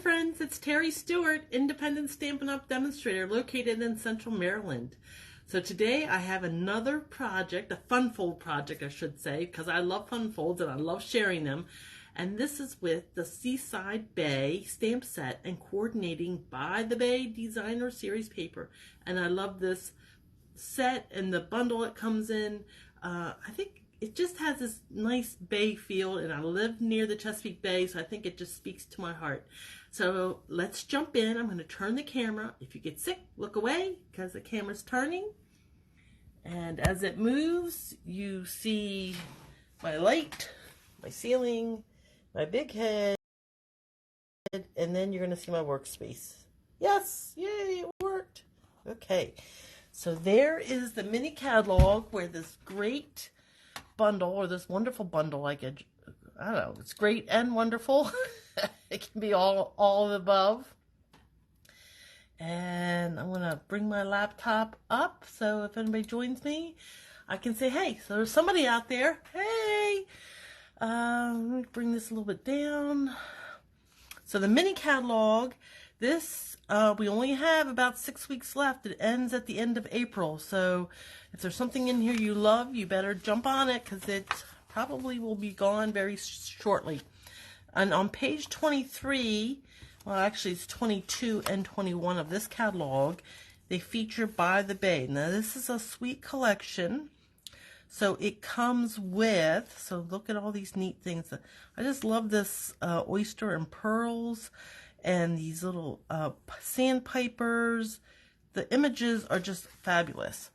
friends, it's Terry Stewart, independent Stampin' Up! Demonstrator located in Central Maryland. So today I have another project, a fun fold project I should say, because I love fun folds and I love sharing them. And this is with the Seaside Bay stamp set and coordinating by the Bay Designer Series paper. And I love this set and the bundle it comes in. I think it just has this nice bay feel, and I live near the Chesapeake Bay, so I think it just speaks to my heart. So let's jump in. I'm going to turn the camera. If you get sick, look away because the camera's turning. And as it moves, you see my light, my ceiling, my big head, and then you're going to see my workspace. Yes, yay, it worked. Okay, so there is the mini catalog where this great bundle, or this wonderful bundle, I don't know, it's great and wonderful. It can be all of the above. And I'm going to bring my laptop up so if anybody joins me, I can say, hey, so there's somebody out there. Hey! Let me bring this a little bit down. So the mini catalog, this, we only have about 6 weeks left. It ends at the end of April. So if there's something in here you love, you better jump on it because it probably will be gone very shortly. And on page 23, well, actually it's 22 and 21 of this catalog, they feature By the Bay. Now this is a sweet collection. So it comes with, so look at all these neat things. I just love this oyster and pearls and these little sandpipers. The images are just fabulous.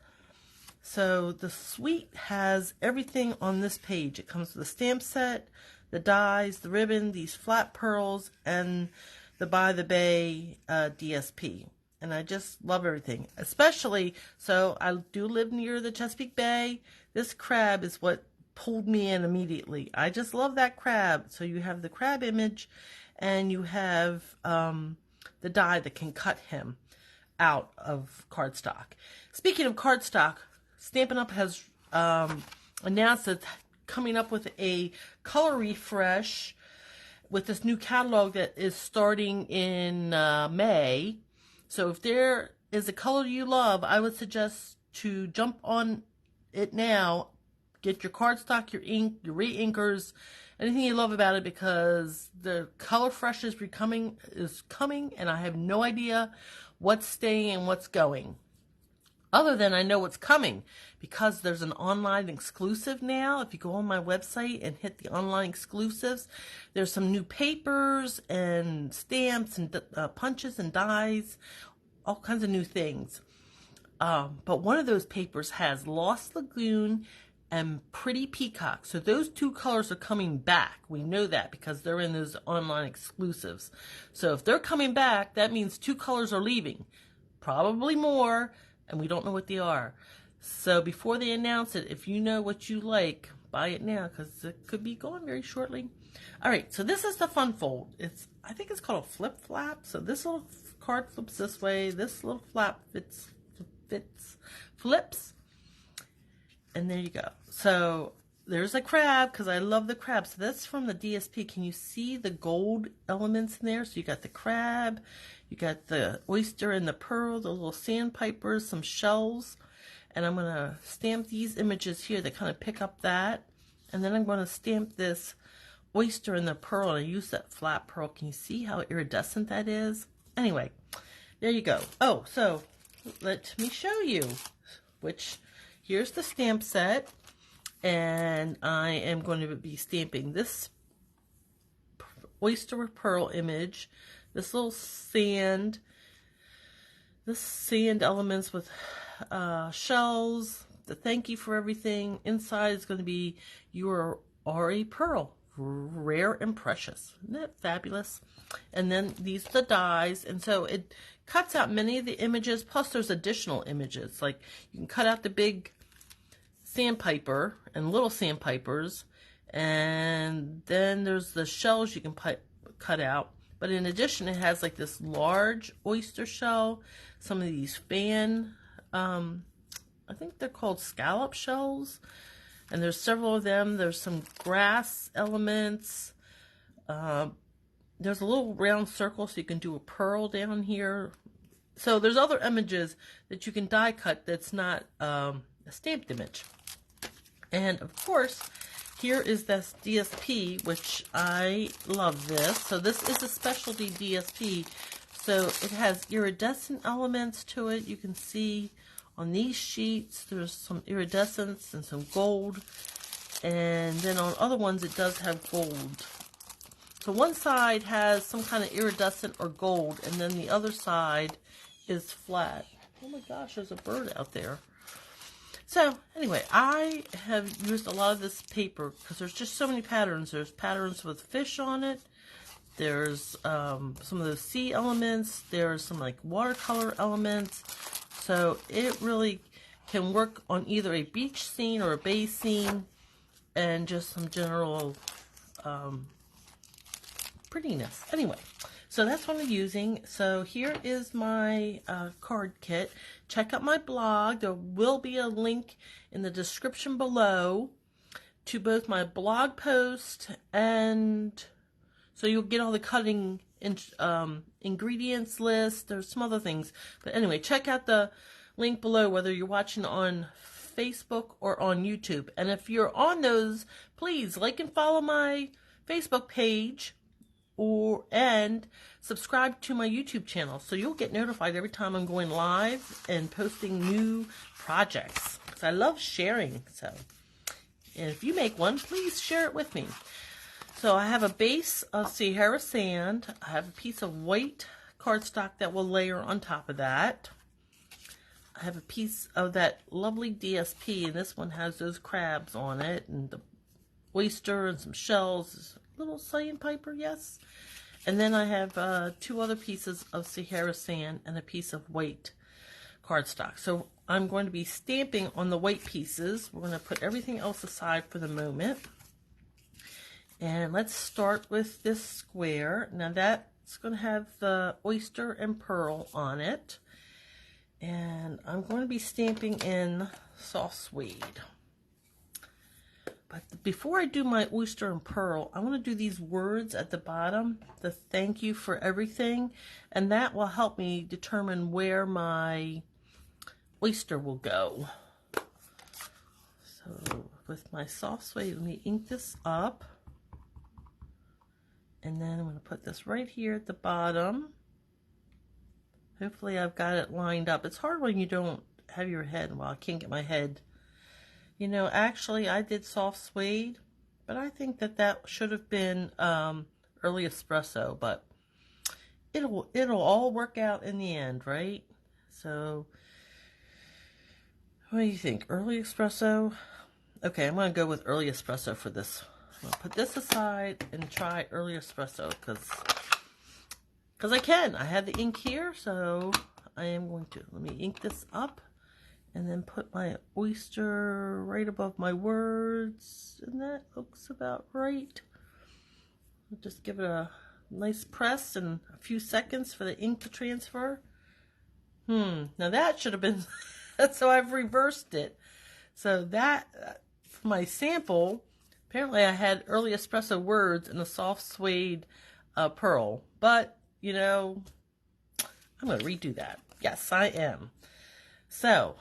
So the suite has everything on this page. It comes with a stamp set, the dies, the ribbon, these flat pearls, and the By the Bay DSP. And I just love everything. Especially, so I do live near the Chesapeake Bay. This crab is what pulled me in immediately. I just love that crab. So you have the crab image, and you have the die that can cut him out of cardstock. Speaking of cardstock, Stampin' Up! Has announced it's coming up with a color refresh with this new catalog that is starting in May. So if there is a color you love, I would suggest to jump on it now. Get your cardstock, your ink, your re-inkers, anything you love about it, because the color fresh is coming, and I have no idea what's staying and what's going. Other than I know what's coming, because there's an online exclusive now. If you go on my website and hit the online exclusives, there's some new papers and stamps and punches and dies, all kinds of new things. But one of those papers has Lost Lagoon and Pretty Peacock. So those two colors are coming back. We know that because they're in those online exclusives. So if they're coming back, that means two colors are leaving. Probably more, and we don't know what they are. So before they announce it, if you know what you like, buy it now because it could be gone very shortly. All right, so this is the fun fold. I think it's called a flip flap. So this little card flips this way. This little flap flips. And there you go. So there's a crab because I love the crab. So that's from the DSP. Can you see the gold elements in there? So you got the crab, you got the oyster and the pearl, the little sandpipers, some shells. And I'm going to stamp these images here that kind of pick up that. And then I'm going to stamp this oyster and the pearl. And I use that flat pearl. Can you see how iridescent that is? Anyway, there you go. Oh, so let me show you here's the stamp set. And I am going to be stamping this oyster pearl image, this little sand elements with shells, the thank you for everything. Inside is going to be you are a pearl, rare and precious. Isn't that fabulous? And then these are the dies, and so it cuts out many of the images, plus there's additional images. Like you can cut out the big sandpiper and little sandpipers, and then there's the shells you can cut out. But in addition, it has like this large oyster shell, some of these fan, I think they're called scallop shells, and there's several of them. There's some grass elements, there's a little round circle, so you can do a pearl down here. So there's other images that you can die cut that's not a stamped image. And of course, here is this DSP, which I love this. So this is a specialty DSP. So it has iridescent elements to it. You can see on these sheets, there's some iridescence and some gold. And then on other ones, it does have gold. So one side has some kind of iridescent or gold, and then the other side is flat. Oh my gosh, there's a bird out there. So anyway, I have used a lot of this paper because there's just so many patterns. There's patterns with fish on it. There's some of those sea elements. There's some like watercolor elements. So it really can work on either a beach scene or a bay scene, and just some general prettiness. Anyway, so that's what I'm using. So here is my card kit. Check out my blog. There will be a link in the description below to both my blog post, and so you'll get all the cutting ingredients list. There's some other things. But anyway, check out the link below whether you're watching on Facebook or on YouTube. And if you're on those, please like and follow my Facebook page and subscribe to my YouTube channel so you'll get notified every time I'm going live and posting new projects. Because I love sharing. So, and if you make one, please share it with me. So I have a base of Sahara sand. I have a piece of white cardstock that will layer on top of that. I have a piece of that lovely DSP, and this one has those crabs on it, and the oyster and some shells, little sandpiper, yes. And then I have 2 other pieces of Sahara sand and a piece of white cardstock. So I'm going to be stamping on the white pieces. We're going to put everything else aside for the moment. And let's start with this square. Now that's going to have the oyster and pearl on it. And I'm going to be stamping in soft suede. But before I do my oyster and pearl, I want to do these words at the bottom, the thank you for everything, and that will help me determine where my oyster will go. So with my soft suede, let me ink this up. And then I'm going to put this right here at the bottom. Hopefully I've got it lined up. It's hard when you don't have your head. Well, I can't get my head. You know, actually I did soft suede, but I think that should have been early espresso, but it'll all work out in the end, right? So what do you think? Early espresso? Okay, I'm going to go with early espresso for this. I'm going to put this aside and try early espresso because I can. I have the ink here, so I am going to. Let me ink this up and then put my oyster right above my words. And that looks about right. I'll just give it a nice press and a few seconds for the ink to transfer. Now that should have been, so I've reversed it. So that, for my sample, apparently I had early espresso words and a soft suede pearl. But you know, I'm going to redo that. Yes, I am. So,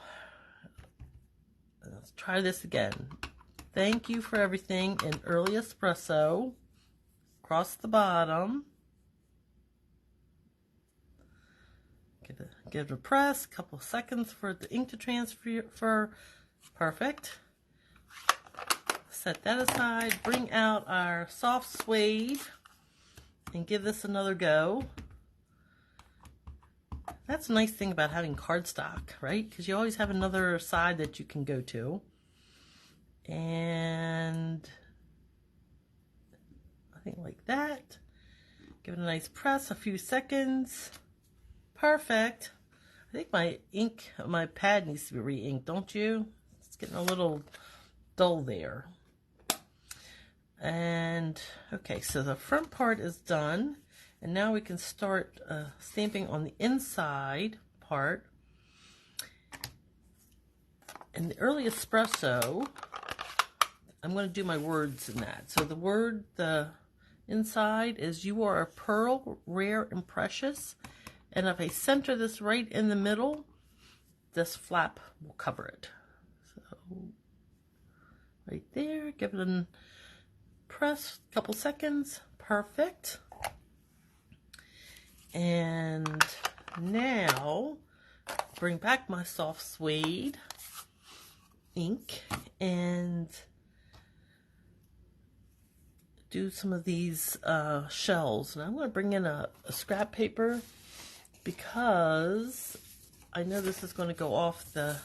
let's try this again. Thank you for everything in early espresso. Across the bottom. Give it a press, a couple of seconds for the ink to transfer. Perfect. Set that aside. Bring out our soft suede. And give this another go. That's a nice thing about having cardstock, right? Because you always have another side that you can go to. And I think like that. Give it a nice press, a few seconds. Perfect. I think my ink, my pad needs to be re-inked, don't you? It's getting a little dull there. And okay, so the front part is done, and now we can start stamping on the inside part. In the early espresso, I'm going to do my words in that. So the inside is "You are a pearl, rare and precious." And if I center this right in the middle, this flap will cover it. So right there, give it a press, a couple seconds, perfect. And now bring back my soft suede ink and do some of these shells. And I'm going to bring in a scrap paper because I know this is going to go off the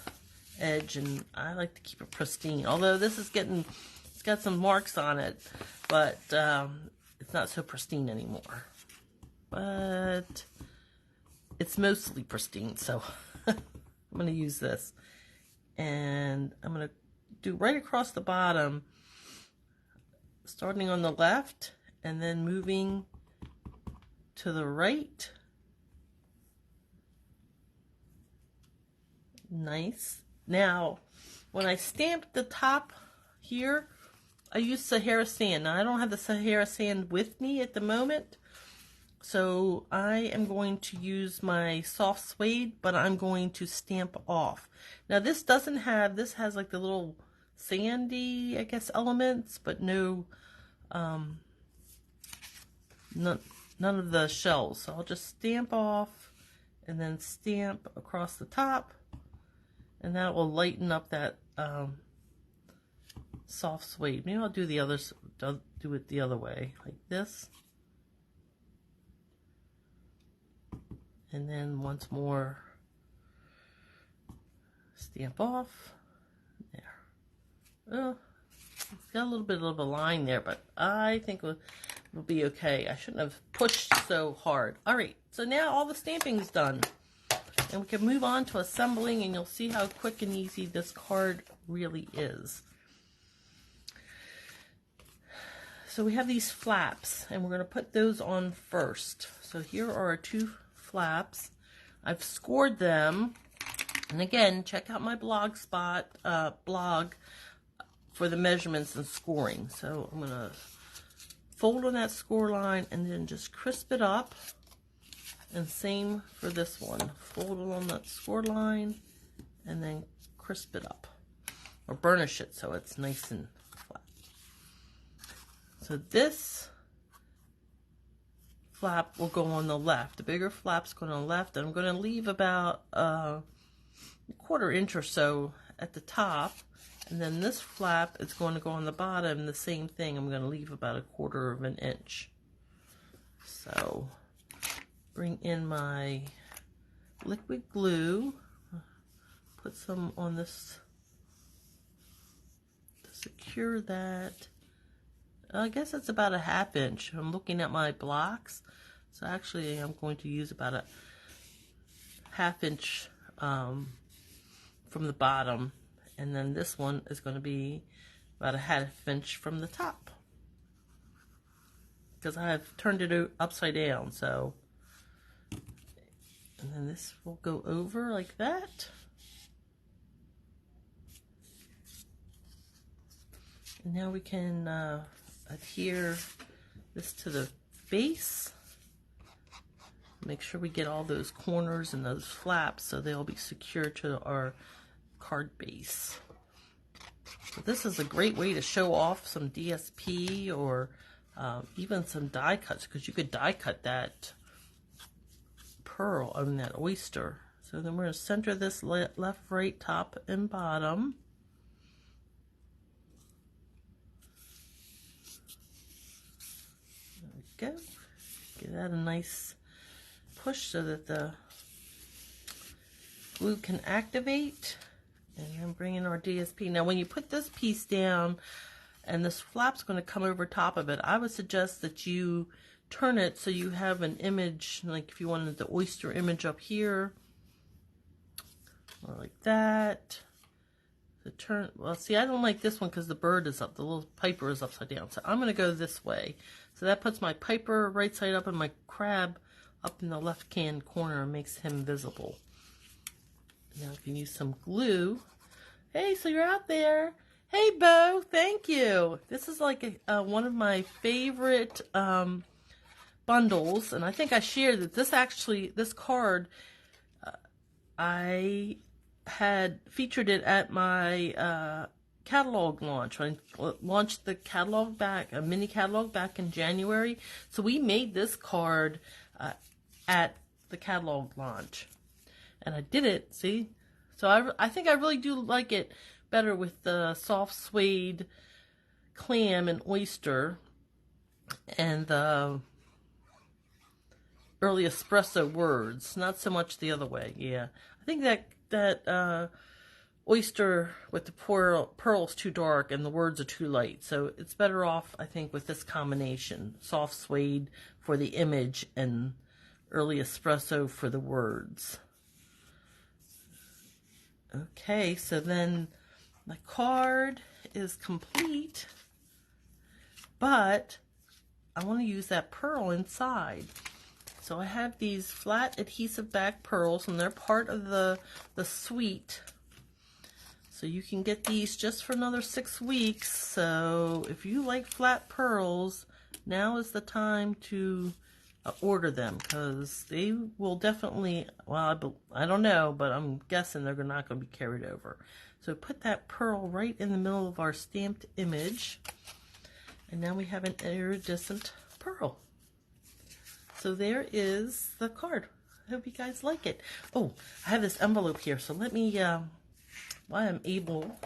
edge, and I like to keep it pristine. Although this is it's got some marks on it, but it's not so pristine anymore. But it's mostly pristine, so I'm going to use this. And I'm going to do right across the bottom, starting on the left and then moving to the right. Nice. Now, when I stamped the top here, I used Sahara sand. Now, I don't have the Sahara sand with me at the moment, so I am going to use my soft suede, but I'm going to stamp off. Now, this has like the little sandy, I guess, elements, but no, none of the shells. So I'll just stamp off and then stamp across the top. And that will lighten up that soft suede. Maybe I'll do do it the other way, like this. And then once more, stamp off. There. Oh, it's got a little bit of a line there, but I think it'll be okay. I shouldn't have pushed so hard. All right, so now all the stamping is done. And we can move on to assembling, and you'll see how quick and easy this card really is. So we have these flaps, and we're going to put those on first. So here are our two flaps. I've scored them. And again, check out my blog for the measurements and scoring. So I'm going to fold on that score line and then just crisp it up. And same for this one. Fold along that score line and then crisp it up. Or burnish it so it's nice and flat. So this flap will go on the left. The bigger flap's going on the left. And I'm going to leave about a quarter inch or so at the top. And then this flap is going to go on the bottom. The same thing. I'm going to leave about a quarter of an inch. So bring in my liquid glue, put some on this to secure that. I guess it's about a ½ inch. I'm looking at my blocks, so actually I'm going to use about a ½ inch from the bottom, and then this one is going to be about a ½ inch from the top, because I have turned it upside down. So, and then this will go over like that. And now we can adhere this to the base. Make sure we get all those corners and those flaps so they'll be secure to our card base. So this is a great way to show off some DSP or even some die cuts, because you could die cut that pearl, I mean that oyster. So then we're going to center this left, right, top, and bottom. There we go. Give that a nice push so that the glue can activate. And then bring in our DSP. Now when you put this piece down and this flap's going to come over top of it, I would suggest that you turn it so you have an image, like if you wanted the oyster image up here, or like that. Well, see, I don't like this one because the bird is up, the little piper is upside down. So I'm going to go this way. So that puts my piper right side up and my crab up in the left-hand corner and makes him visible. Now I can use some glue. Hey, so you're out there. Hey, Bo, thank you. This is like one of my favorite bundles, and I think I shared that this card, I had featured it at my catalog launch. I launched the catalog a mini catalog back in January. So we made this card at the catalog launch. And I did it, see? So I think I really do like it better with the soft suede clam and oyster and the early espresso words. Not so much the other way, yeah. I think that oyster with the pearl's too dark and the words are too light. So it's better off, I think, with this combination. Soft suede for the image and early espresso for the words. Okay, so then my card is complete, but I want to use that pearl inside. So I have these flat adhesive-backed pearls, and they're part of the suite. So you can get these just for another 6 weeks. So if you like flat pearls, now is the time to order them, because they will definitely, well, I don't know, but I'm guessing they're not going to be carried over. So put that pearl right in the middle of our stamped image, and now we have an iridescent pearl. So there is the card. I hope you guys like it. Oh, I have this envelope here, so let me, while I'm able,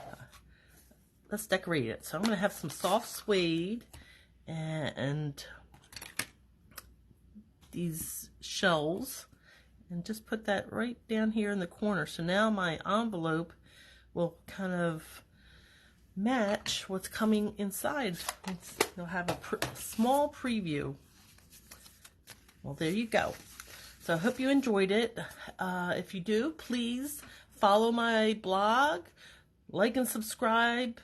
let's decorate it. So I'm going to have some soft suede and these shells, and just put that right down here in the corner. So now my envelope will kind of match what's coming inside. You'll have a small preview. Well, there you go. So I hope you enjoyed it. If you do, please follow my blog, like and subscribe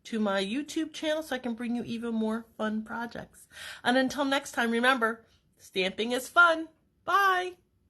to my YouTube channel so I can bring you even more fun projects. And until next time, remember, stamping is fun. Bye.